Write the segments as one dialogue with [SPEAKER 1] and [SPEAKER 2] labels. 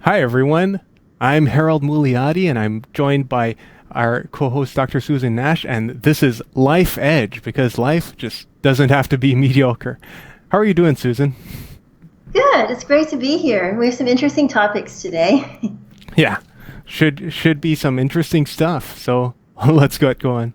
[SPEAKER 1] Hi, everyone. I'm Harold Muliadi, and I'm joined by our co-host, Dr. Susan Nash, and this is Life Edge, because life just doesn't have to be mediocre. How are you doing, Susan?
[SPEAKER 2] Good. It's great to be here. We have some interesting topics today.
[SPEAKER 1] Yeah, should be some interesting stuff, so let's get going.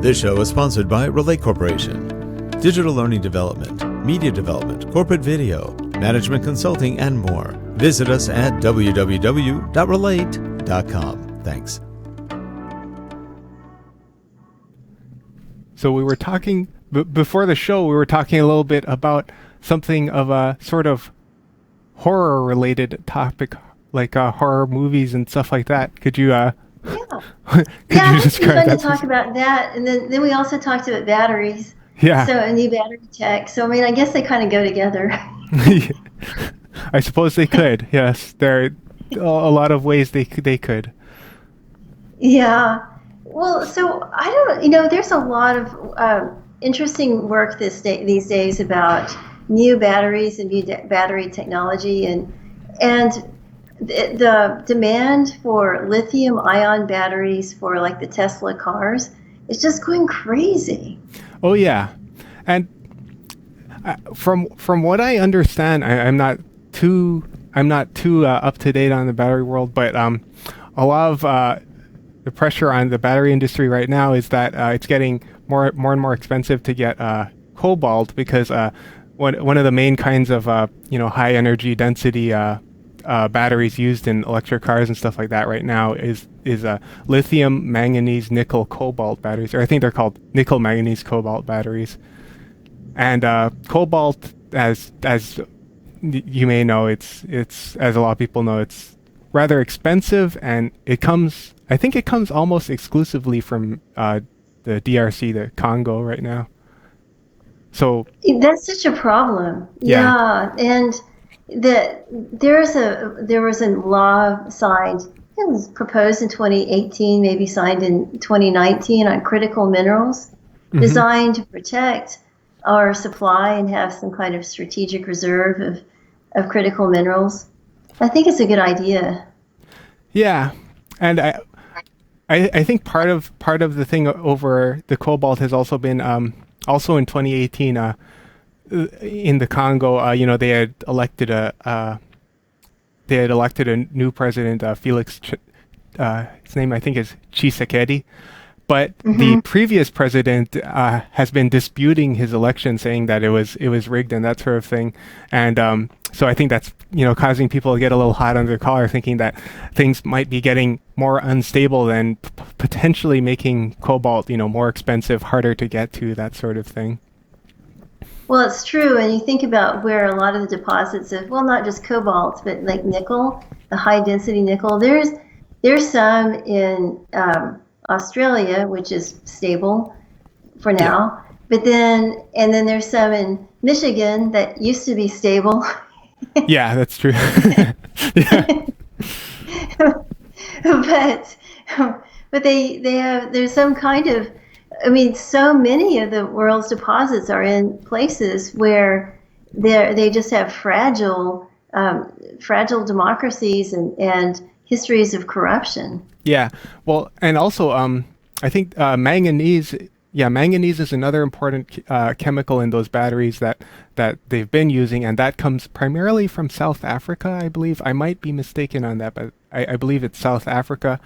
[SPEAKER 3] This show is sponsored by Relate Corporation. Digital learning development, media development, corporate video, management consulting, and more. Visit us at www.relate.com. Thanks.
[SPEAKER 1] So we were talking, before the show, we were talking a little bit about something of a sort of horror-related topic, like horror movies and stuff like that. Could you
[SPEAKER 2] Yeah.
[SPEAKER 1] could
[SPEAKER 2] Yeah,
[SPEAKER 1] you
[SPEAKER 2] I think it'd be
[SPEAKER 1] describe
[SPEAKER 2] fun to
[SPEAKER 1] that?
[SPEAKER 2] talk about that. And then we also talked about batteries.
[SPEAKER 1] Yeah.
[SPEAKER 2] So a new battery tech. So, I mean, I guess they kind of go together.
[SPEAKER 1] I suppose they could. Yes, there are a lot of ways they could.
[SPEAKER 2] Yeah. Well, so I don't, there's a lot of interesting work these days about new batteries and new battery technology. And the demand for lithium ion batteries for like the Tesla cars is just going crazy.
[SPEAKER 1] Oh yeah, and from what I understand, I'm not too up to date on the battery world, but a lot of the pressure on the battery industry right now is that it's getting more and more expensive to get cobalt because one of the main kinds of high energy density batteries used in electric cars and stuff like that right now is lithium, manganese, nickel, cobalt batteries, or I think they're called nickel, manganese, cobalt batteries. And cobalt, as you may know, it's as a lot of people know, it's rather expensive, and I think it comes almost exclusively from the DRC, the Congo, right now. So
[SPEAKER 2] That's such a problem.
[SPEAKER 1] yeah.
[SPEAKER 2] Yeah, and there was a law signed. It was proposed in 2018, maybe signed in 2019 on critical minerals,
[SPEAKER 1] Hmm.
[SPEAKER 2] designed to protect our supply and have some kind of strategic reserve of critical minerals. I think it's a good idea.
[SPEAKER 1] Yeah, and I think part of the thing over the cobalt has also been also in 2018 in the Congo, they had elected a new president, his name I think is Tshisekedi, but the
[SPEAKER 2] Hmm.
[SPEAKER 1] previous president has been disputing his election, saying that it was rigged and that sort of thing, and so I think that's causing people to get a little hot under their collar, thinking that things might be getting more unstable and potentially making cobalt more expensive, harder to get to, that sort of thing.
[SPEAKER 2] Well, it's true, and you think about where a lot of the deposits of, well, not just cobalt, but like nickel, the high density nickel. There's some in Australia, which is stable for
[SPEAKER 1] Yeah,
[SPEAKER 2] now, but then there's some in Michigan that used to be stable.
[SPEAKER 1] yeah, that's true. Yeah.
[SPEAKER 2] but they have there's some kind of, I mean, so many of the world's deposits are in places where they just have fragile democracies and histories of corruption.
[SPEAKER 1] Yeah. Well, and also, I think manganese. Yeah, manganese is another important chemical in those batteries that they've been using, and that comes primarily from South Africa, I believe. I might be mistaken on that, but I believe it's South Africa.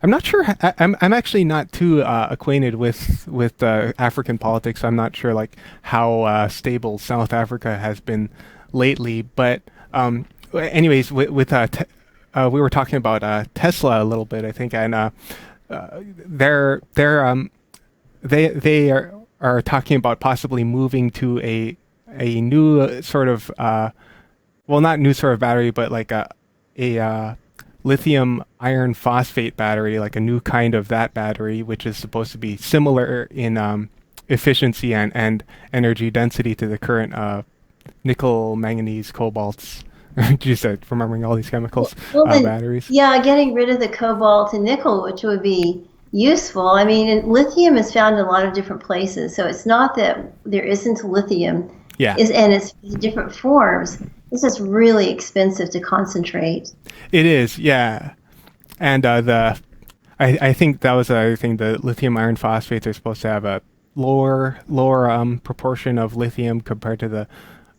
[SPEAKER 1] I'm not sure. I'm actually not too acquainted with African politics. So I'm not sure like how stable South Africa has been lately. But anyways, we were talking about Tesla a little bit, I think, and they're they are talking about possibly moving to a new sort of well, not new sort of battery, but like a lithium iron phosphate battery, like a new kind of that battery, which is supposed to be similar in efficiency and energy density to the current nickel, manganese, cobalts. You said remembering all these chemicals,
[SPEAKER 2] Then,
[SPEAKER 1] batteries.
[SPEAKER 2] yeah, getting rid of the cobalt and nickel, which would be useful. I mean, and lithium is found in a lot of different places, so it's not that there isn't lithium.
[SPEAKER 1] Yeah.
[SPEAKER 2] And it's different forms. It's just really expensive to concentrate.
[SPEAKER 1] It is, yeah. And I think that was the other thing. The lithium iron phosphates are supposed to have a lower proportion of lithium compared to the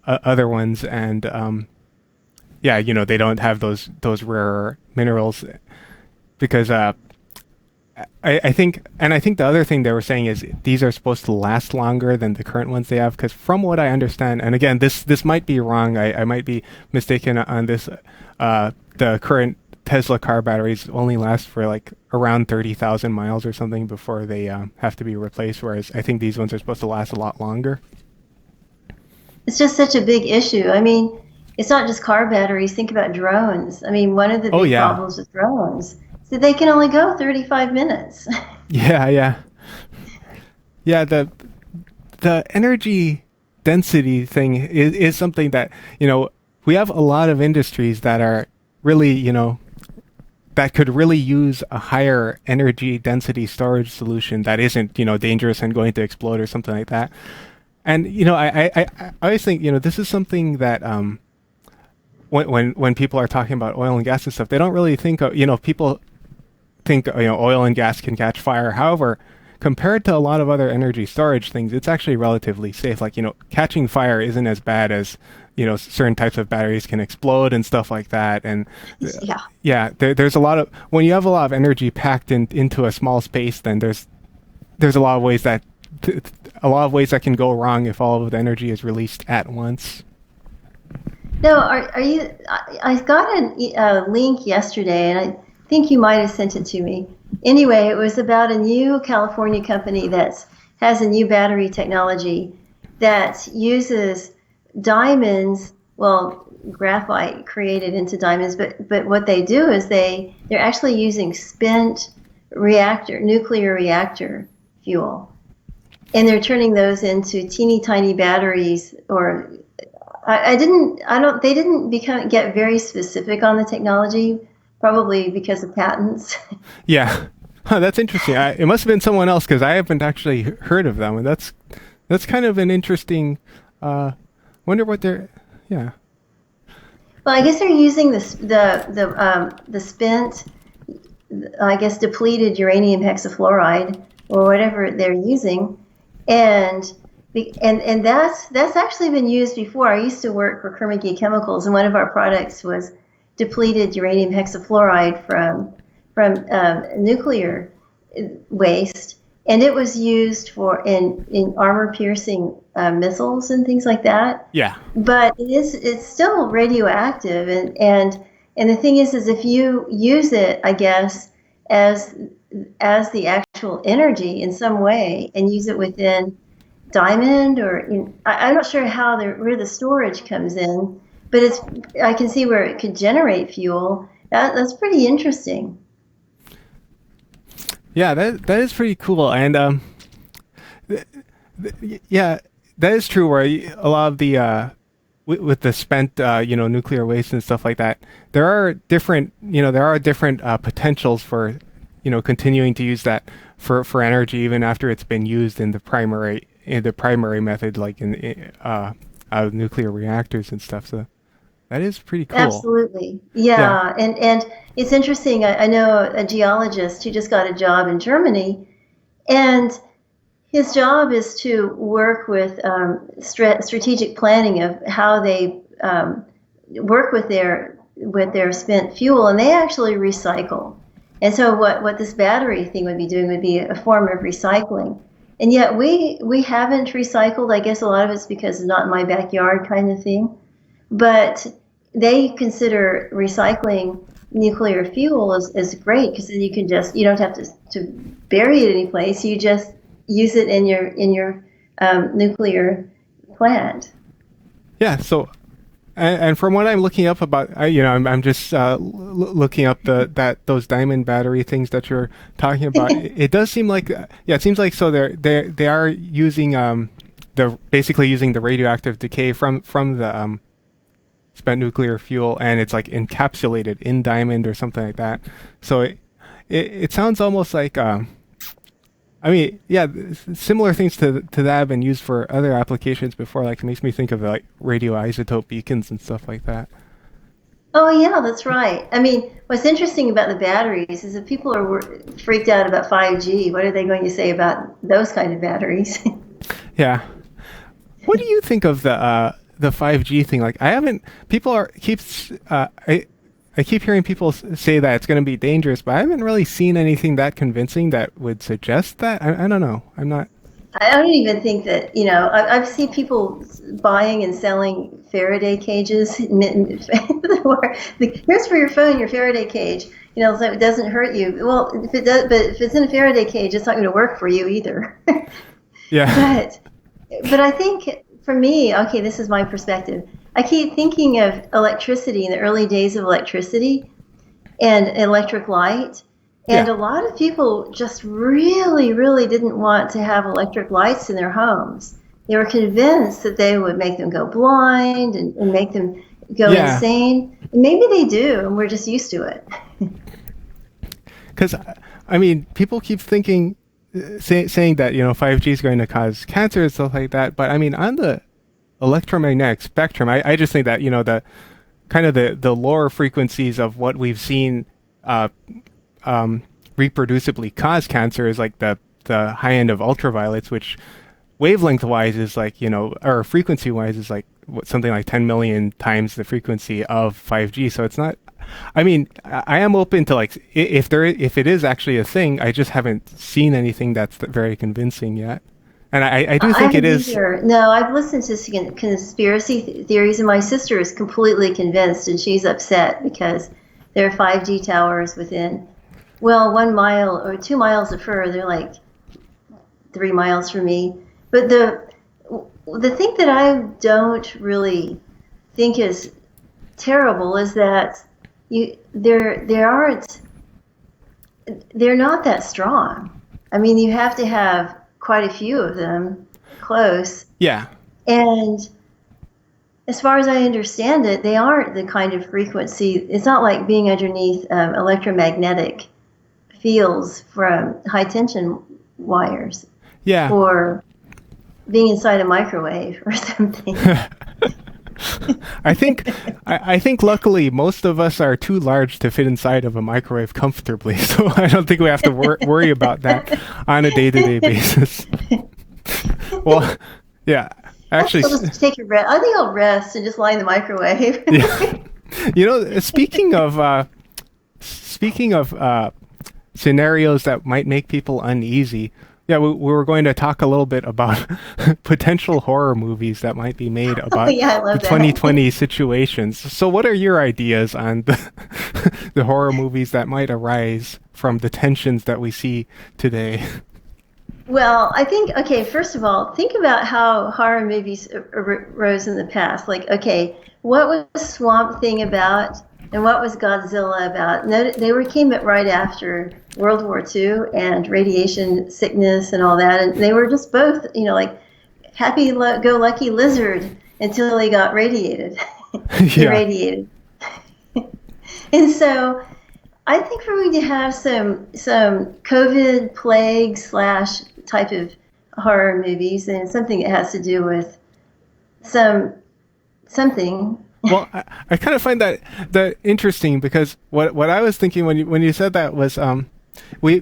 [SPEAKER 1] other ones, and yeah, they don't have those rare minerals because I think the other thing they were saying is these are supposed to last longer than the current ones they have, because from what I understand, and again, this might be wrong, I might be mistaken on this, the current Tesla car batteries only last for like around 30,000 miles or something before they have to be replaced, whereas I think these ones are supposed to last a lot longer.
[SPEAKER 2] It's just such a big issue. I mean, it's not just car batteries. Think about drones. I mean, one of the big problems with drones is that they can only go 35 minutes.
[SPEAKER 1] Yeah. The energy density thing is something that, we have a lot of industries that are really, that could really use a higher energy density storage solution that isn't, dangerous and going to explode or something like that. And, I always think, this is something that, when people are talking about oil and gas and stuff, they don't really think of, people think, oil and gas can catch fire. However, compared to a lot of other energy storage things, it's actually relatively safe. Like, catching fire isn't as bad as, certain types of batteries can explode and stuff like that. And there's a lot of, when you have a lot of energy packed into a small space, then there's a lot of ways that can go wrong if all of the energy is released at once.
[SPEAKER 2] No, are you? I got a link yesterday, and I think you might have sent it to me. Anyway, it was about a new California company that has a new battery technology that uses diamonds. Well, graphite created into diamonds, but what they do is they're actually using spent nuclear reactor fuel, and they're turning those into teeny tiny batteries. Or they didn't get very specific on the technology, probably because of patents.
[SPEAKER 1] Yeah. Huh, that's interesting. It must have been someone else, because I haven't actually heard of them, and that's kind of an interesting. Wonder what they're. Yeah.
[SPEAKER 2] Well, I guess they're using the spent, I guess, depleted uranium hexafluoride or whatever they're using, and that's actually been used before. I used to work for Kermagee Chemicals, and one of our products was depleted uranium hexafluoride from nuclear waste, and it was used in armor-piercing missiles and things like that.
[SPEAKER 1] Yeah.
[SPEAKER 2] But it's still radioactive, and the thing is if you use it, I guess, as the actual energy in some way, and use it within diamond, or I'm not sure where the storage comes in, but I can see where it could generate fuel. That's pretty interesting.
[SPEAKER 1] Yeah, that is pretty cool, and yeah, that is true. Where a lot of the with the spent nuclear waste and stuff like that, there are different potentials for continuing to use that for energy even after it's been used in the primary method, like in nuclear reactors and stuff. So that is pretty cool.
[SPEAKER 2] Absolutely. Yeah. And it's interesting. I know a geologist who just got a job in Germany, and his job is to work with strategic planning of how they work with their spent fuel, and they actually recycle. And so what this battery thing would be doing would be a form of recycling. And yet we haven't recycled. I guess a lot of it's because it's not in my backyard kind of thing. But they consider recycling nuclear fuel as great, because then you don't have to bury it any place. You just use it in your nuclear plant.
[SPEAKER 1] Yeah. So, and from what I'm looking up about, I'm just looking up those diamond battery things that you're talking about. It does seem like, it seems like so they are using the basically using the radioactive decay from the spent nuclear fuel, and it's like encapsulated in diamond or something like that. So it sounds almost like I mean, yeah, similar things to that have been used for other applications before. Like, it makes me think of like radioisotope beacons and stuff like that.
[SPEAKER 2] Oh, yeah, that's right. I mean, what's interesting about the batteries is that people are freaked out about 5G. What are they going to say about those kind of batteries?
[SPEAKER 1] Yeah. What do you think of the 5G thing? Like, I keep hearing people say that it's going to be dangerous, but I haven't really seen anything that convincing that would suggest that. I don't know.
[SPEAKER 2] I don't even think that, I've seen people buying and selling Faraday cages. Here's for your phone, your Faraday cage, so it doesn't hurt you. Well, if it does, but if it's in a Faraday cage, it's not going to work for you either.
[SPEAKER 1] Yeah.
[SPEAKER 2] But I think for me, okay, this is my perspective. I keep thinking of electricity in the early days of electricity and electric light. And a lot of people just really, really didn't want to have electric lights in their homes. They were convinced that they would make them go blind and make them go insane. And maybe they do, and we're just used to it.
[SPEAKER 1] Because, I mean, people keep thinking, saying that, 5G is going to cause cancer and stuff like that. But, I mean, on the electromagnetic spectrum, I just think that, the kind of the lower frequencies of what we've seen reproducibly cause cancer is like the high end of ultraviolets, which wavelength wise is like, or frequency wise is like something like 10 million times the frequency of 5G. So it's not, I mean, I am open to like, if it is actually a thing, I just haven't seen anything that's very convincing yet. And I do think it is.
[SPEAKER 2] No, I've listened to conspiracy theories, and my sister is completely convinced, and she's upset because there are 5G towers within 1 mile or 2 miles of her. They're like 3 miles from me. But the thing that I don't really think is terrible is that they're not that strong. I mean, you have to have quite a few of them close.
[SPEAKER 1] Yeah.
[SPEAKER 2] And as far as I understand it, they aren't the kind of frequency. It's not like being underneath electromagnetic fields from high tension wires.
[SPEAKER 1] Yeah.
[SPEAKER 2] Or being inside a microwave or something.
[SPEAKER 1] I think luckily most of us are too large to fit inside of a microwave comfortably, so I don't think we have to worry about that on a day-to-day basis. Well, yeah, actually,
[SPEAKER 2] I'll just take a rest. I think I'll rest and just lie in the microwave.
[SPEAKER 1] Yeah. Speaking of scenarios that might make people uneasy. Yeah, we were going to talk a little bit about potential horror movies that might be made about the 2020 situations. So what are your ideas on the horror movies that might arise from the tensions that we see today?
[SPEAKER 2] Well, I think, okay, first of all, think about how horror movies arose in the past. Like, okay, what was Swamp Thing about? And what was Godzilla about? They came right after World War II and radiation sickness and all that. And they were just both, like happy-go-lucky lizard until they got radiated. Irradiated. And so I think we're going to have some COVID plague / type of horror movies, and something that has to do with something.
[SPEAKER 1] Well, I kind of find that interesting, because what I was thinking when you said that was we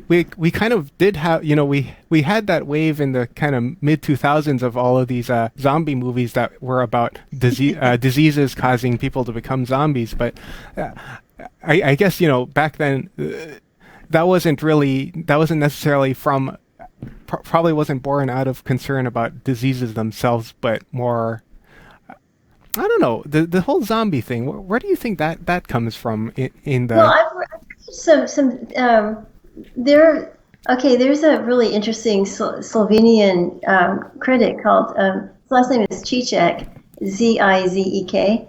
[SPEAKER 1] kind of did have, we had that wave in the kind of mid 2000s of all of these zombie movies that were about diseases causing people to become zombies, but I guess back then that wasn't necessarily from probably wasn't born out of concern about diseases themselves, but more, I don't know, the whole zombie thing. Where do you think that comes from in the?
[SPEAKER 2] Well, I've read some there's a really interesting Slovenian critic called his last name is Zizek, Zizek,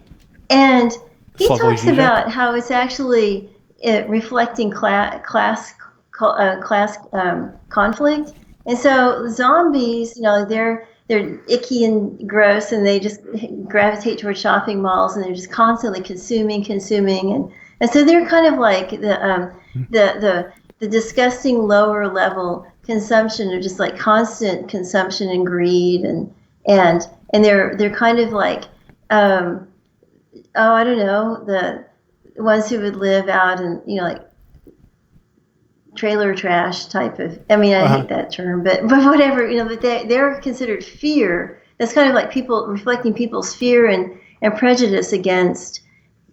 [SPEAKER 2] and he talks about how it's actually reflecting class conflict. And so zombies, they're icky and gross, and they just gravitate towards shopping malls, and they're just constantly consuming, and so they're kind of like the disgusting lower level consumption of just like constant consumption and greed, and they're kind of like I don't know, the ones who would live out in, like trailer trash type of, I mean, I hate that term, but whatever, but they're considered fear. That's kind of like people reflecting people's fear and prejudice against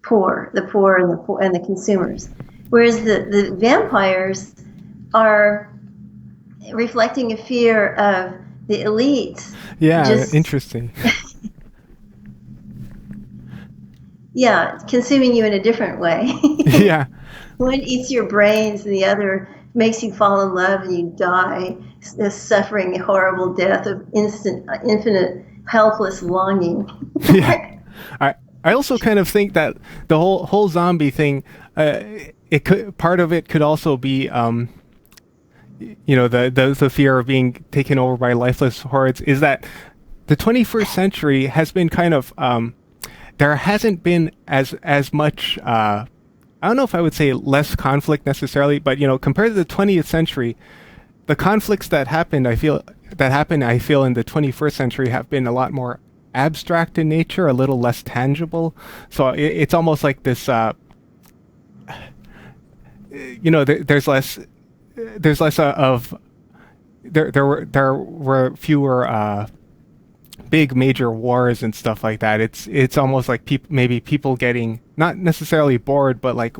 [SPEAKER 2] the poor and the consumers. Whereas the vampires are reflecting a fear of the elites.
[SPEAKER 1] Yeah, interesting.
[SPEAKER 2] Yeah, consuming you in a different way.
[SPEAKER 1] Yeah.
[SPEAKER 2] One eats your brains and the other makes you fall in love and you die, suffering a horrible death of infinite, helpless longing.
[SPEAKER 1] Yeah. I also kind of think that the whole zombie thing, part of it could also be, the fear of being taken over by lifeless hordes, is that the 21st century has been kind of, there hasn't been as much, I don't know if I would say less conflict necessarily, but, compared to the 20th century, the conflicts that happened, I feel in the 21st century have been a lot more abstract in nature, a little less tangible. So it's almost like this, there's less of, there were fewer, big major wars and stuff like that. It's almost like maybe people getting not necessarily bored, but like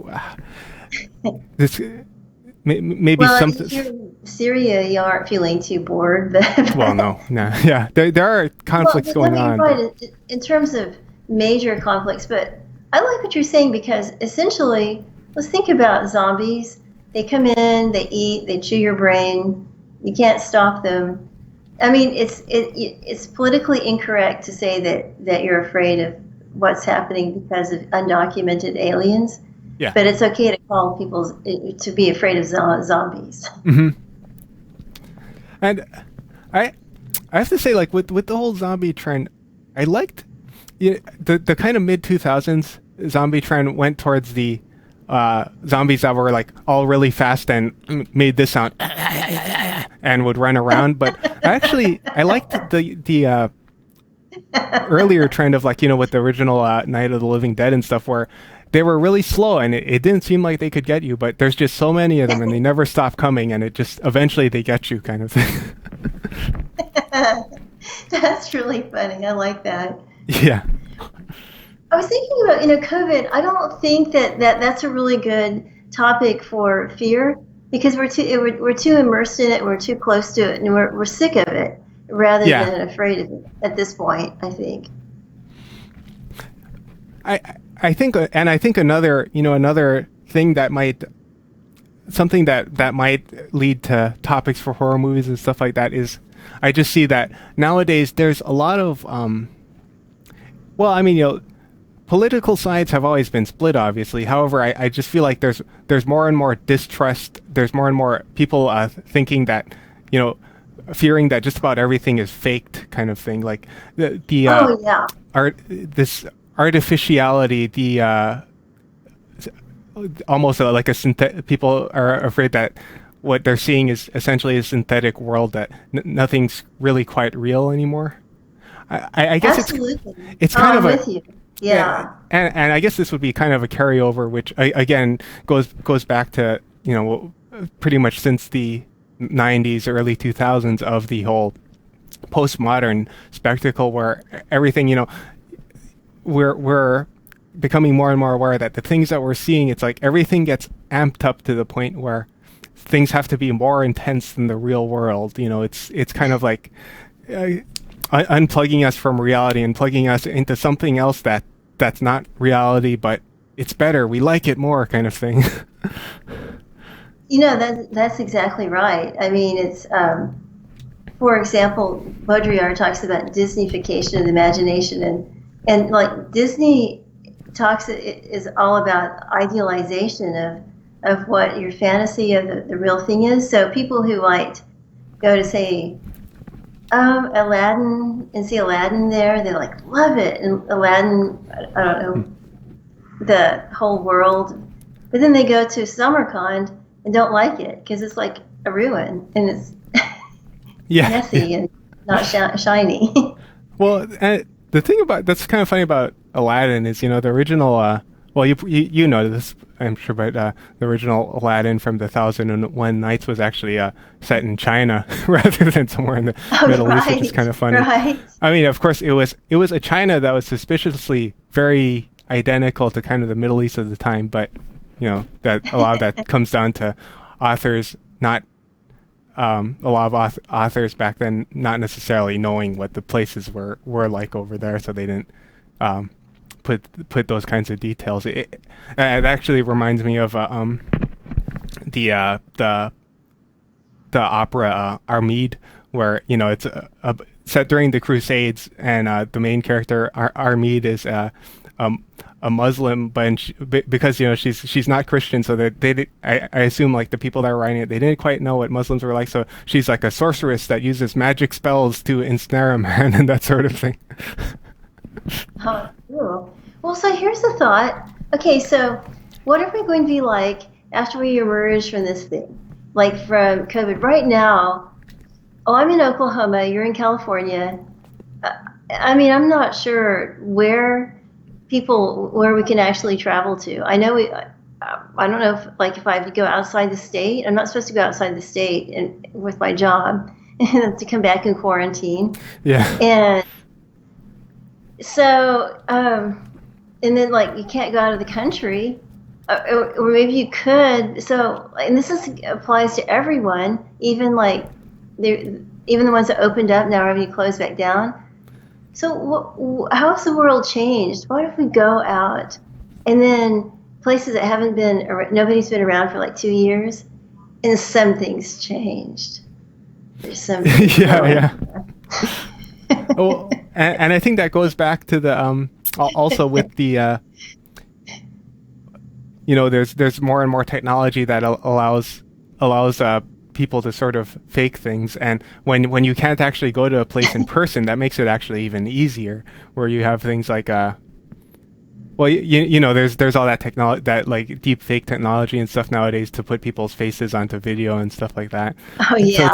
[SPEAKER 1] this maybe something.
[SPEAKER 2] If you're in Syria, you aren't feeling too bored. But
[SPEAKER 1] well, no, yeah, there are conflicts going on.
[SPEAKER 2] Right, in terms of major conflicts, but I like what you're saying, because essentially, let's think about zombies. They come in, they eat, they chew your brain. You can't stop them. I mean, it's politically incorrect to say that you're afraid of what's happening because of undocumented aliens.
[SPEAKER 1] Yeah.
[SPEAKER 2] But it's okay to call people to be afraid of zombies.
[SPEAKER 1] Mm-hmm. And I have to say, like with the whole zombie trend, I liked the kind of mid-2000s zombie trend went towards the zombies that were like all really fast and made this sound and would run around. But I liked the earlier trend of, like, with the original Night of the Living Dead and stuff, where they were really slow and it didn't seem like they could get you, but there's just so many of them and they never stop coming, and it just eventually they get you, kind of thing.
[SPEAKER 2] That's really funny. I like that.
[SPEAKER 1] Yeah.
[SPEAKER 2] I was thinking about, COVID. I don't think that's a really good topic for fear, because we're too immersed in it, we're too close to it, and we're sick of it rather than afraid of it at this point, I think.
[SPEAKER 1] I think another thing that might lead to topics for horror movies and stuff like that is, I just see that nowadays there's a lot of political sides have always been split, obviously. However, I just feel like there's more and more distrust. There's more and more people thinking that, fearing that just about everything is faked, kind of thing. Like this artificiality, almost like a synthetic. People are afraid that what they're seeing is essentially a synthetic world, that nothing's really quite real anymore. I guess it's kind of
[SPEAKER 2] with you. Yeah.
[SPEAKER 1] And I guess this would be kind of a carryover, which again goes back to, pretty much since the 90s, early 2000s, of the whole postmodern spectacle, where everything, we're becoming more and more aware that the things that we're seeing, it's like everything gets amped up to the point where things have to be more intense than the real world. It's kind of like unplugging us from reality and plugging us into something else that's not reality, but it's better. We like it more, kind of thing.
[SPEAKER 2] That's exactly right. I mean, it's, for example, Baudrillard talks about Disneyfication of the imagination, and like Disney is all about idealization of what your fantasy of the real thing is. So people who might go to, say, Aladdin, and see Aladdin there, they like love it. And Aladdin, I don't know, the whole world. But then they go to SummerCon and don't like it because it's like a ruin and it's messy and not shiny.
[SPEAKER 1] Well, the thing that's kind of funny about Aladdin is, the original, well, you know this, I'm sure, but the original Aladdin from the 1001 Nights was actually set in China rather than somewhere in the Middle East, which is kind of funny.
[SPEAKER 2] Right.
[SPEAKER 1] I mean, of course, it was a China that was suspiciously very identical to kind of the Middle East of the time, but that a lot of that comes down to authors not. A lot of authors back then not necessarily knowing what the places were like over there, so they didn't put those kinds of details. It actually reminds me of the opera Armide, where it's set during the Crusades, and the main character Armide is a Muslim, but because she's not Christian, so that I assume like the people that were writing it, they didn't quite know what Muslims were like, so she's like a sorceress that uses magic spells to ensnare a man and that sort of thing.
[SPEAKER 2] Oh, cool. Well, so here's the thought. Okay, so what are we going to be like after we emerge from this thing, like from COVID? Right now, I'm in Oklahoma, you're in California. I mean, I'm not sure where we can actually travel to. I know I don't know if I have to go outside the state. I'm not supposed to go outside the state and with my job and to come back in quarantine.
[SPEAKER 1] Yeah.
[SPEAKER 2] And so, and then you can't go out of the country, or maybe you could. So, and this applies to everyone, even even the ones that opened up now are having to close back down. So how has the world changed? What if we go out and then places that nobody's been around for 2 years, and something's changed? There's something.
[SPEAKER 1] Yeah. Well, and I think that goes back to the also with the there's more and more technology that allows people to sort of fake things, and when you can't actually go to a place in person, that makes it actually even easier, where you have things like there's all that technology, that deep fake technology and stuff nowadays to put people's faces onto video and stuff like that.
[SPEAKER 2] Oh yeah.
[SPEAKER 1] So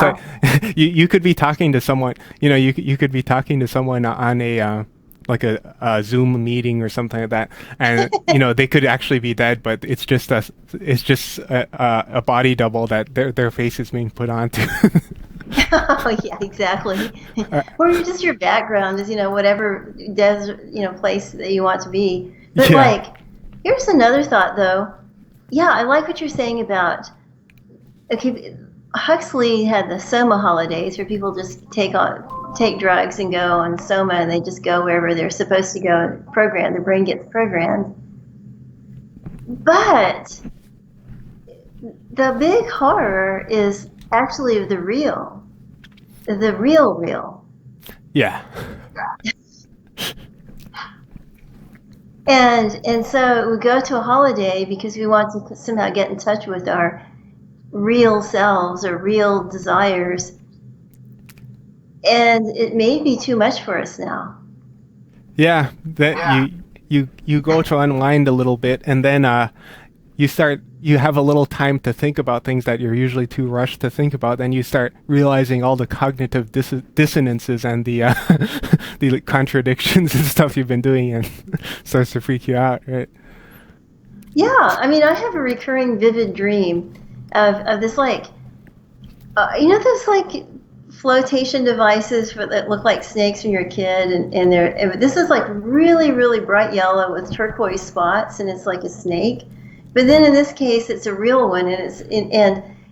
[SPEAKER 1] it's like you could be talking to someone, you could be talking to someone on a a Zoom meeting or something like that, and they could actually be dead, but it's just a body double that their face is being put onto.
[SPEAKER 2] Oh yeah, exactly. Or just your background is whatever desert place that you want to be. But here's another thought though. Yeah, I like what you're saying about. Okay, Huxley had the soma holidays where people just take drugs and go on soma, and they just go wherever they're supposed to go and program. Their brain gets programmed. But the big horror is actually the real.
[SPEAKER 1] Yeah.
[SPEAKER 2] And so we go to a holiday because we want to somehow get in touch with our real selves or real desires. And it may be too much for us now.
[SPEAKER 1] Yeah, you go to unwind a little bit, and then you have a little time to think about things that you're usually too rushed to think about. Then you start realizing all the cognitive dissonances and the the contradictions and stuff you've been doing, and starts to freak you out, right?
[SPEAKER 2] Yeah, I mean, I have a recurring vivid dream of this those flotation devices that look like snakes when you're a kid, and this is really, really bright yellow with turquoise spots, and it's like a snake. But then in this case, it's a real one, and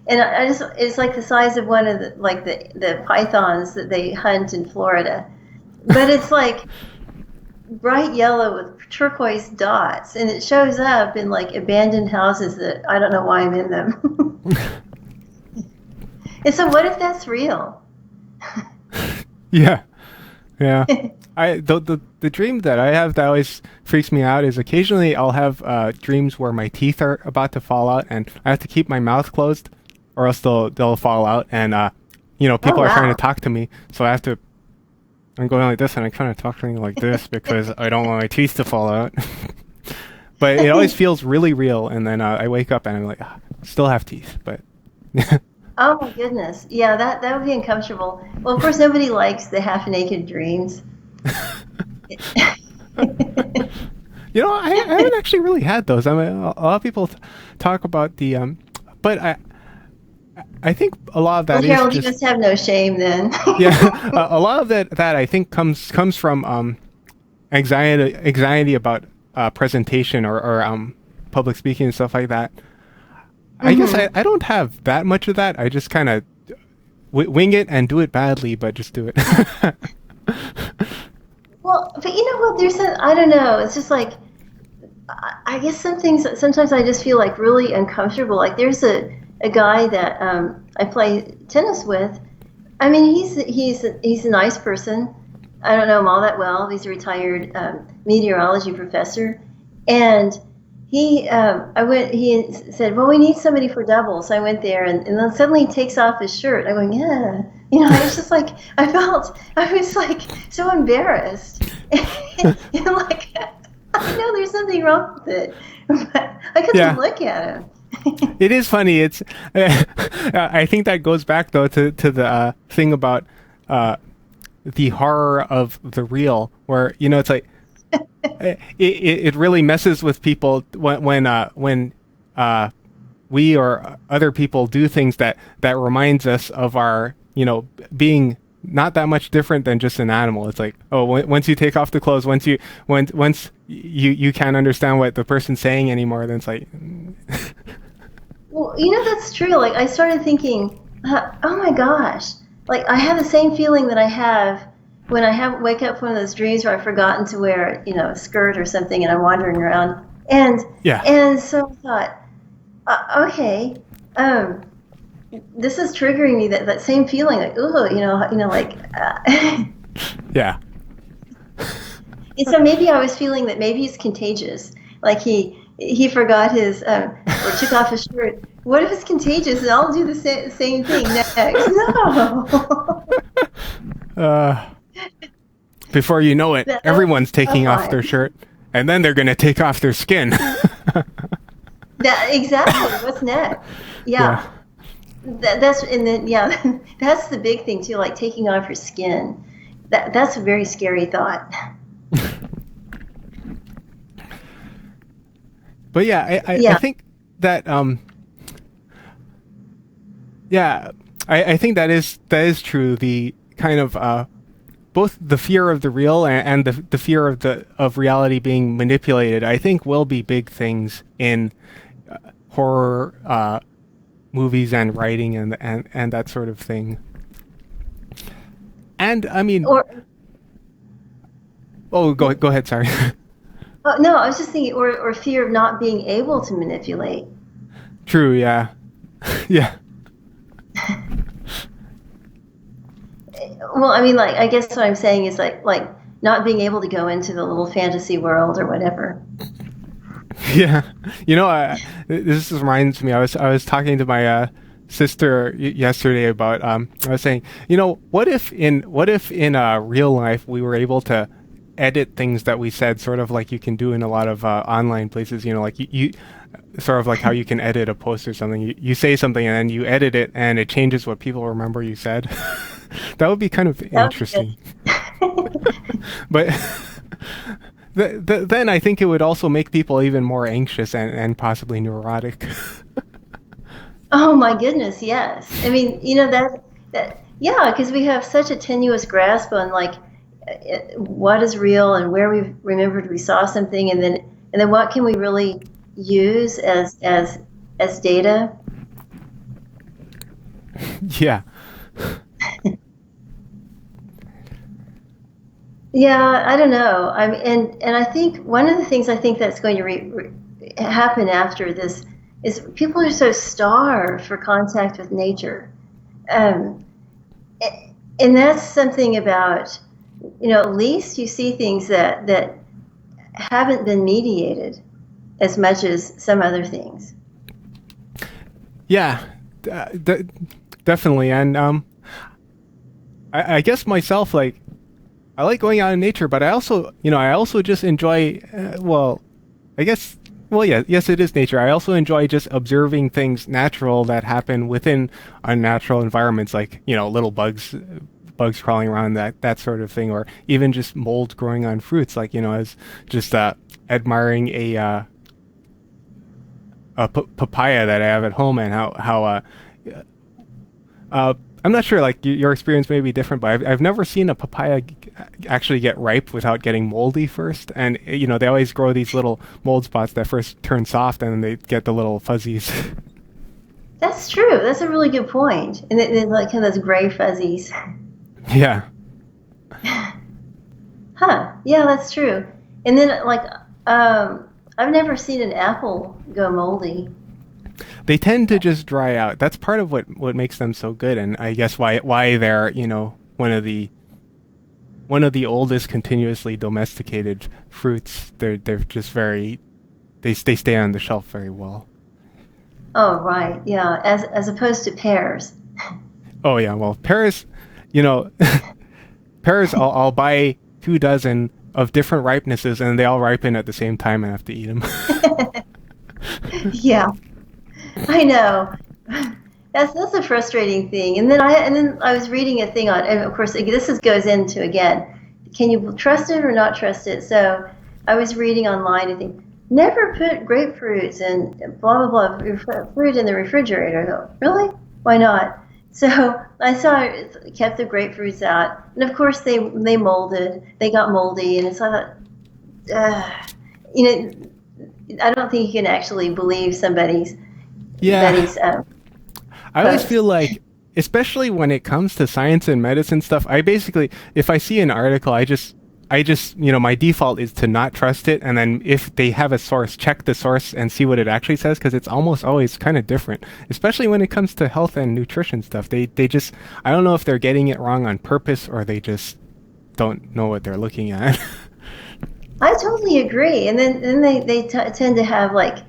[SPEAKER 2] it's like the size of one of the pythons that they hunt in Florida. But it's bright yellow with turquoise dots, and it shows up in abandoned houses that I don't know why I'm in them. And so what if that's real?
[SPEAKER 1] Yeah. The dream that I have that always freaks me out is occasionally I'll have dreams where my teeth are about to fall out, and I have to keep my mouth closed, or else they'll fall out. And people are trying
[SPEAKER 2] wow.
[SPEAKER 1] to talk to me, so I have to. I'm going like this, and I kind of talk to me like this because I don't want my teeth to fall out. But it always feels really real, and then I wake up and I'm like, still have teeth, but.
[SPEAKER 2] Oh my goodness. Yeah, that would be uncomfortable. Well, of course, nobody likes the half-naked dreams.
[SPEAKER 1] I haven't actually really had those. I mean, a lot of people talk about the, but I think a lot of that
[SPEAKER 2] Well, Harold,
[SPEAKER 1] is
[SPEAKER 2] you
[SPEAKER 1] just
[SPEAKER 2] just have no shame then.
[SPEAKER 1] yeah. A lot of that I think comes from anxiety about presentation or public speaking and stuff like that. I guess I don't have that much of that. I just kind of wing it and do it badly, but just do it.
[SPEAKER 2] Well, but you know what? I don't know. It's just like, I guess sometimes I just feel like really uncomfortable. Like there's a guy that I play tennis with. I mean, he's a nice person. I don't know him all that well. He's a retired meteorology professor, and he said, well, we need somebody for doubles. So I went there, and then suddenly he takes off his shirt. I'm going, yeah. I was just like, I was like so embarrassed. And like, I know there's something wrong with it, but I couldn't look at him.
[SPEAKER 1] It is funny. It's I think that goes back though to the thing about the horror of the real, where it's like it really messes with people when we or other people do things that reminds us of our being not that much different than just an animal. It's like, oh, once you take off the clothes, once you can't understand what the person's saying anymore, then it's like.
[SPEAKER 2] Well, that's true. Like I started thinking, oh my gosh, like I have the same feeling that I have when I wake up from one of those dreams where I've forgotten to wear, a skirt or something, and I'm wandering around. And so I thought, okay, this is triggering me that same feeling, like like.
[SPEAKER 1] Yeah.
[SPEAKER 2] And so maybe I was feeling that maybe it's contagious, like he forgot his or took off his shirt. What if it's contagious and I'll do the same thing next? No.
[SPEAKER 1] Before you know it, everyone's taking off their shirt, and then they're going to take off their skin.
[SPEAKER 2] Exactly. What's next? Yeah. That's the big thing too, like taking off your skin. That's a very scary thought.
[SPEAKER 1] But I think that I think that is true. The kind of both the fear of the real and the fear of reality being manipulated, I think, will be big things in horror movies and writing and that sort of thing. And I mean, go ahead. Sorry.
[SPEAKER 2] No, I was just thinking, or fear of not being able to manipulate.
[SPEAKER 1] True. Yeah. Yeah.
[SPEAKER 2] Well, I mean, like, I guess what I'm saying is like not being able to go into the little fantasy world or whatever.
[SPEAKER 1] Yeah. This reminds me. I was talking to my sister yesterday about. I was saying, what if in real life we were able to edit things that we said, sort of like you can do in a lot of online places. Like you sort of like how you can edit a post or something. You say something and then you edit it, and it changes what people remember you said. That would be kind of interesting. But then I think it would also make people even more anxious and possibly neurotic.
[SPEAKER 2] Oh my goodness, yes. I mean, because we have such a tenuous grasp on like what is real and where we remembered we saw something, and then what can we really use as data.
[SPEAKER 1] Yeah.
[SPEAKER 2] Yeah, I don't know. And I think one of the things I think that's going to happen after this is people are so starved for contact with nature, and that's something about, at least you see things that haven't been mediated as much as some other things.
[SPEAKER 1] Yeah, definitely. And I guess myself, like, I like going out in nature, but I also, I also just enjoy, I guess, yeah, yes, it is nature. I also enjoy just observing things natural that happen within unnatural environments, like, little bugs crawling around, that sort of thing, or even just mold growing on fruits, like, as just admiring a papaya that I have at home, and how I'm not sure, like, your experience may be different, but I've never seen a papaya actually get ripe without getting moldy first. And, they always grow these little mold spots that first turn soft, and then they get the little fuzzies.
[SPEAKER 2] That's true. That's a really good point. And they're like kind of those gray fuzzies.
[SPEAKER 1] Yeah.
[SPEAKER 2] Huh. Yeah, that's true. And then, like, I've never seen an apple go moldy.
[SPEAKER 1] They tend to just dry out. That's part of what makes them so good, and I guess why they're one of the oldest continuously domesticated fruits. They're just they stay on the shelf very well.
[SPEAKER 2] Oh, right. Yeah, as opposed to pears.
[SPEAKER 1] Oh yeah, well, pears, pears I'll buy 2 dozen of different ripenesses, and they all ripen at the same time, and I have to eat them.
[SPEAKER 2] Yeah. I know. That's a frustrating thing. And then I was reading a thing on, and of course this goes into, again, can you trust it or not trust it? So I was reading online, I think, never put grapefruits and blah blah blah fruit in the refrigerator. I go, really? Why not? So I saw it kept the grapefruits out, and of course they molded. They got moldy, and so I thought, I don't think you can actually believe somebody's.
[SPEAKER 1] I always feel like, especially when it comes to science and medicine stuff, I basically, if I see an article, I just, my default is to not trust it. And then if they have a source, check the source and see what it actually says, because it's almost always kind of different, especially when it comes to health and nutrition stuff. They just, I don't know if they're getting it wrong on purpose, or they just don't know what they're looking at.
[SPEAKER 2] I totally agree. And then they tend to have, like,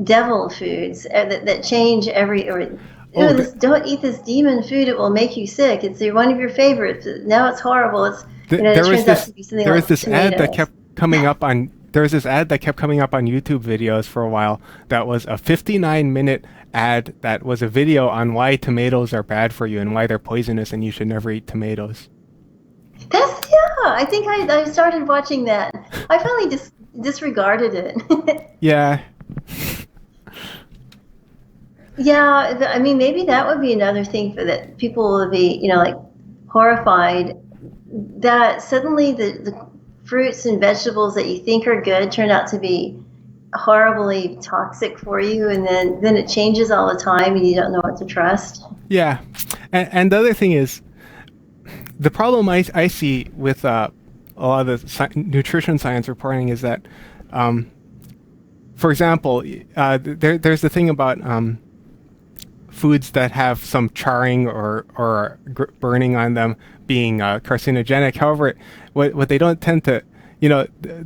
[SPEAKER 2] devil foods that change don't eat this demon food, it will make you sick, it's one of your favorites, now it's horrible, it turns out to be something like
[SPEAKER 1] this ad that kept coming up on YouTube videos for a while, that was a 59-minute ad that was a video on why tomatoes are bad for you and why they're poisonous and you should never eat tomatoes. I think I started watching that. I finally disregarded it. Yeah.
[SPEAKER 2] Yeah, I mean, maybe that would be another thing that people would be, like, horrified that suddenly the fruits and vegetables that you think are good turn out to be horribly toxic for you, and then it changes all the time, and you don't know what to trust. Yeah,
[SPEAKER 1] and the other thing is, the problem I see with a lot of the nutrition science reporting is that, for example, there's the thing about foods that have some charring or burning on them being carcinogenic. However, what they don't tend to,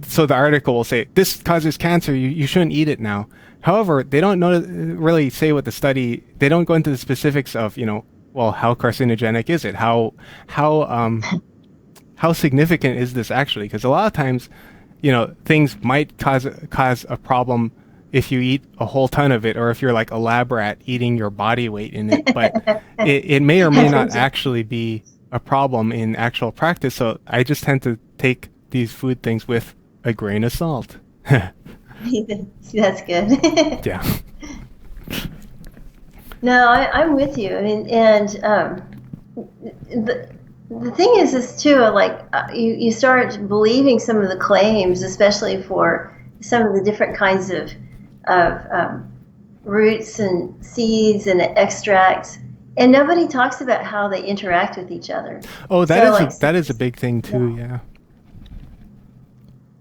[SPEAKER 1] so the article will say, this causes cancer, you shouldn't eat it now. However, they don't really say what they don't go into the specifics of, well, how carcinogenic is it? How significant is this actually? Because a lot of times, things might cause a problem if you eat a whole ton of it, or if you're like a lab rat eating your body weight in it, but it may or may not actually be a problem in actual practice. So I just tend to take these food things with a grain of salt.
[SPEAKER 2] That's good.
[SPEAKER 1] Yeah.
[SPEAKER 2] No, I'm with you. I mean, and the thing is too, like, you start believing some of the claims, especially for some of the different kinds of roots and seeds and extracts, and nobody talks about how they interact with each other.
[SPEAKER 1] Oh, that is a big thing too. Yeah.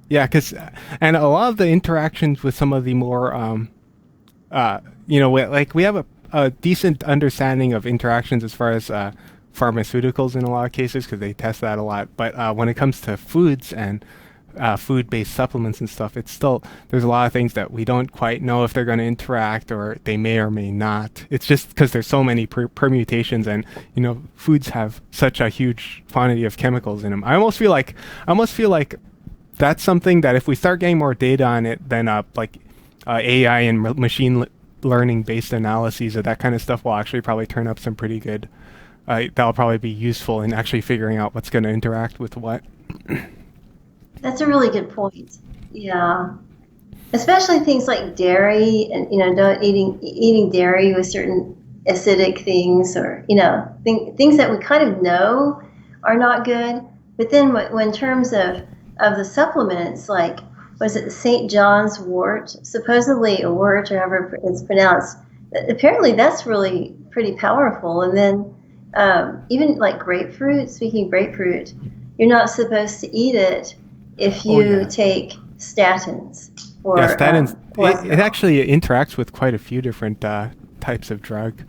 [SPEAKER 1] Yeah, and a lot of the interactions with some of the more, we have a decent understanding of interactions as far as pharmaceuticals in a lot of cases, because they test that a lot. But when it comes to foods and food-based supplements and stuff, it's still, there's a lot of things that we don't quite know if they're going to interact, or they may or may not. It's just because there's so many permutations, and foods have such a huge quantity of chemicals in them. I almost feel like that's something that if we start getting more data on it, then AI and machine learning based analyses of that kind of stuff will actually probably turn up some pretty good. That'll probably be useful in actually figuring out what's going to interact with what.
[SPEAKER 2] That's a really good point. Yeah, especially things like dairy, and don't eating dairy with certain acidic things, or things that we kind of know are not good. But then, when in terms of the supplements, like, was it St. John's wort? Supposedly a wort, or however it's pronounced. Apparently, that's really pretty powerful. And then even like grapefruit. Speaking of grapefruit, you're not supposed to eat it if you take statins.
[SPEAKER 1] Statins. It actually interacts with quite a few different types of drug.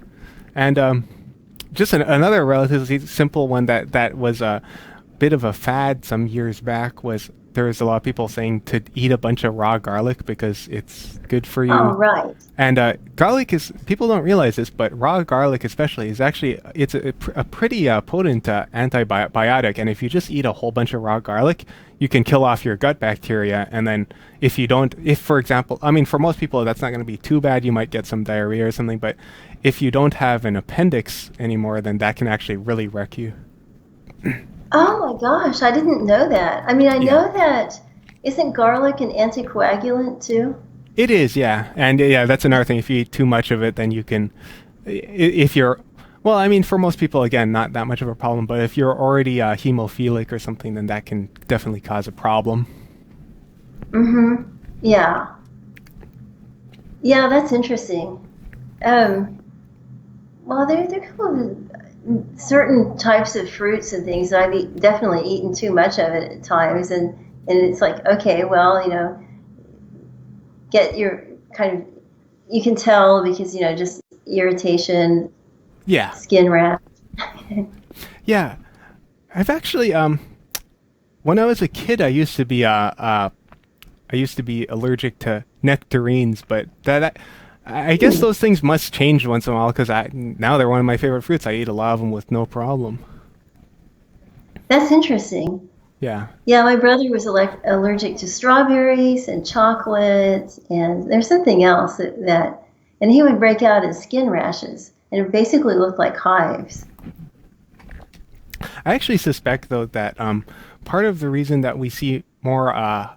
[SPEAKER 1] And just another relatively simple one that was a bit of a fad some years back was, there was a lot of people saying to eat a bunch of raw garlic because it's good for you.
[SPEAKER 2] Oh, right.
[SPEAKER 1] And garlic is, people don't realize this, but raw garlic especially is actually, it's a pretty potent antibiotic. And if you just eat a whole bunch of raw garlic, you can kill off your gut bacteria. And then if, for example, for most people, that's not going to be too bad. You might get some diarrhea or something. But if you don't have an appendix anymore, then that can actually really wreck you.
[SPEAKER 2] Oh my gosh, I didn't know that. I know that, isn't garlic an anticoagulant too?
[SPEAKER 1] It is, yeah. And that's another thing. If you eat too much of it, then you can, for most people, again, not that much of a problem, but if you're already hemophilic or something, then that can definitely cause a problem.
[SPEAKER 2] Mm-hmm. Yeah. Yeah, that's interesting. There are a couple of certain types of fruits and things that I've definitely eaten too much of it at times, and it's like, okay, well, get your kind of, you can tell because just irritation, skin rash.
[SPEAKER 1] Yeah, I've actually when I was a kid, I used to be allergic to nectarines, but I guess those things must change once in a while, because now they're one of my favorite fruits. I eat a lot of them with no problem.
[SPEAKER 2] That's interesting.
[SPEAKER 1] Yeah.
[SPEAKER 2] Yeah, my brother was allergic to strawberries and chocolate, and there's something else and he would break out in skin rashes, and it basically looked like hives.
[SPEAKER 1] I actually suspect, though, that part of the reason that we see more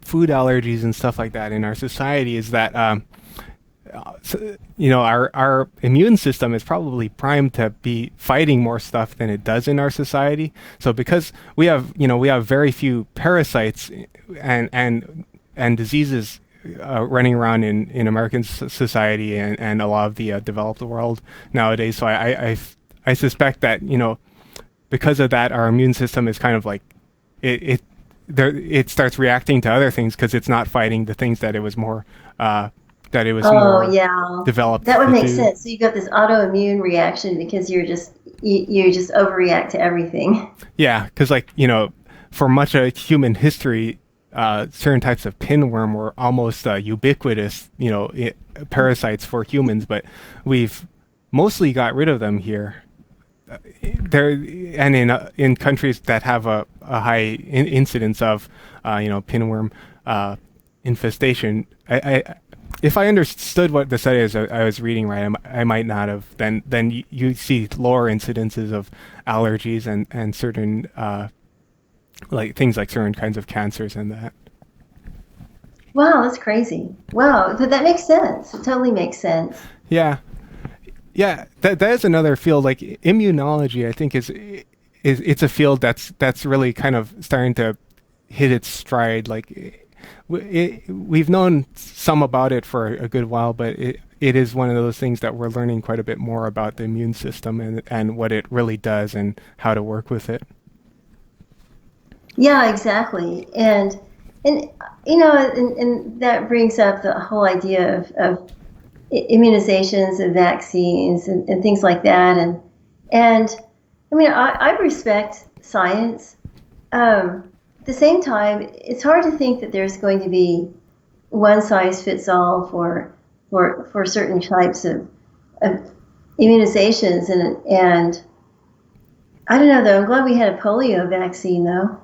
[SPEAKER 1] food allergies and stuff like that in our society is that our immune system is probably primed to be fighting more stuff than it does in our society. So because we have very few parasites and diseases running around in American society and a lot of the developed world nowadays. So I suspect that because of that, our immune system is kind of like it starts reacting to other things because it's not fighting the things that it was more developed.
[SPEAKER 2] That would make sense. So you got this autoimmune reaction because you just overreact to everything.
[SPEAKER 1] Yeah, because for much of human history, certain types of pinworm were almost ubiquitous, parasites for humans, but we've mostly got rid of them here. There and in countries that have a high incidence of pinworm infestation. If I understood what the study is I was reading right, I might not have. Then you see lower incidences of allergies and certain things like certain kinds of cancers and that.
[SPEAKER 2] Wow, that's crazy. Wow, but that makes sense. It totally makes sense.
[SPEAKER 1] Yeah. Yeah, that is another field. Like immunology, I think it's a field that's really kind of starting to hit its stride. Like we've known some about it for a good while, but it is one of those things that we're learning quite a bit more about the immune system and what it really does and how to work with it.
[SPEAKER 2] Yeah, exactly, and that brings up the whole idea of immunizations and vaccines and things like that. And I respect science. The the same time, it's hard to think that there's going to be one size fits all for certain types of immunizations, and I don't know though. I'm glad we had a polio vaccine though.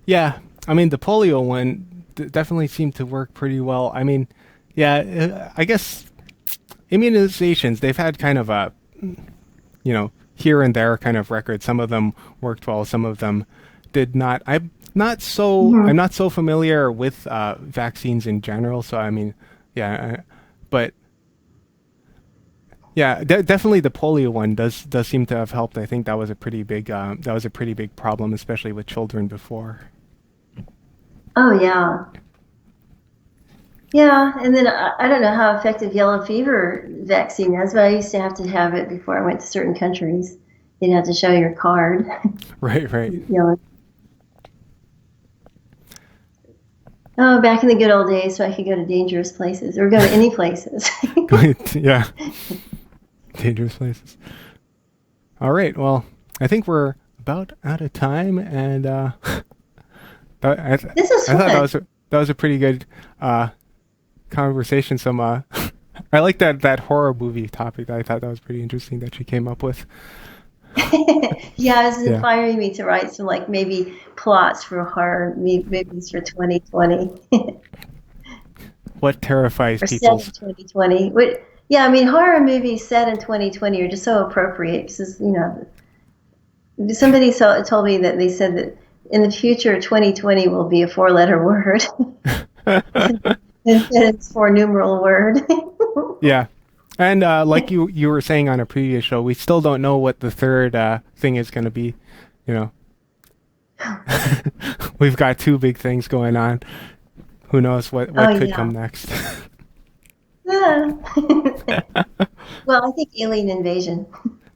[SPEAKER 1] Yeah, I mean the polio one definitely seemed to work pretty well. I mean, yeah, I guess immunizations, they've had kind of a, here and there kind of record. Some of them worked well, some of them did not. I'm not so familiar with vaccines in general. So I mean, yeah, but yeah, definitely the polio one does seem to have helped. I think that was a pretty big problem, especially with children before.
[SPEAKER 2] Oh yeah. Yeah, and then I don't know how effective yellow fever vaccine is, but I used to have to have it before I went to certain countries. You'd have to show your card.
[SPEAKER 1] Right.
[SPEAKER 2] Oh, back in the good old days, so I could go to dangerous places or go to any places.
[SPEAKER 1] Yeah, dangerous places. All right, well, I think we're about out of time, and
[SPEAKER 2] This is fun.
[SPEAKER 1] I thought that was a pretty good conversation. Some I like that horror movie topic. I thought that was pretty interesting that she came up with.
[SPEAKER 2] Yeah, it's inspiring me to write some maybe plots for horror movies for 2020.
[SPEAKER 1] What terrifies
[SPEAKER 2] or
[SPEAKER 1] people?
[SPEAKER 2] Set in 2020. Yeah, I mean horror movies set in 2020 are just so appropriate because somebody told me that they said that in the future 2020 will be a 4-letter word instead it's 4-numeral word.
[SPEAKER 1] Yeah. And like you were saying on a previous show, we still don't know what the third thing is going to be. We've got 2 big things going on. Who knows what could come next?
[SPEAKER 2] Yeah. Well, I think alien invasion.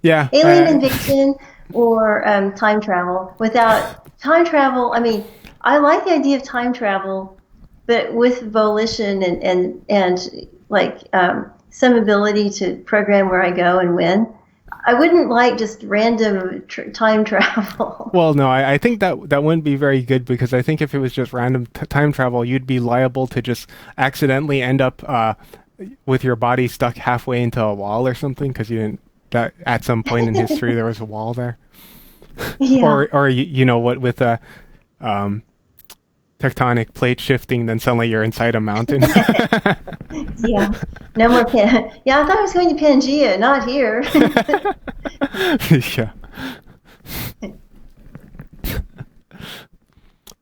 [SPEAKER 1] Yeah.
[SPEAKER 2] Alien invasion or time travel. Without time travel, I mean, I like the idea of time travel, but with volition and some ability to program where I go and when. I wouldn't like just random time travel.
[SPEAKER 1] Well, no, I think that wouldn't be very good, because I think if it was just random time travel, you'd be liable to just accidentally end up with your body stuck halfway into a wall or something, because you didn't. That at some point in history there was a wall there.
[SPEAKER 2] Yeah.
[SPEAKER 1] or what with a tectonic plate shifting, then suddenly you're inside a mountain.
[SPEAKER 2] Yeah. No more Yeah, I thought I was going to Pangea, not here.
[SPEAKER 1] Yeah.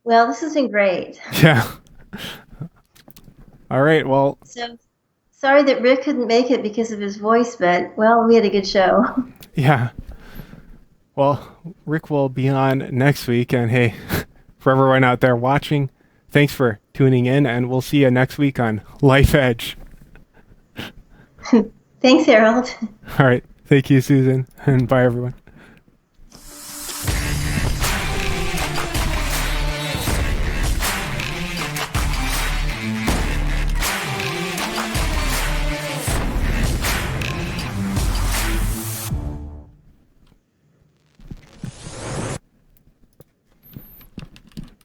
[SPEAKER 2] Well, this has been great.
[SPEAKER 1] Yeah. All right, well.
[SPEAKER 2] So, sorry that Rick couldn't make it because of his voice, but, well, we had a good show.
[SPEAKER 1] Yeah. Well, Rick will be on next week, and hey, for everyone out there watching, thanks for tuning in, and we'll see you next week on Life Edge.
[SPEAKER 2] Thanks, Harold.
[SPEAKER 1] All right. Thank you, Susan, and bye, everyone.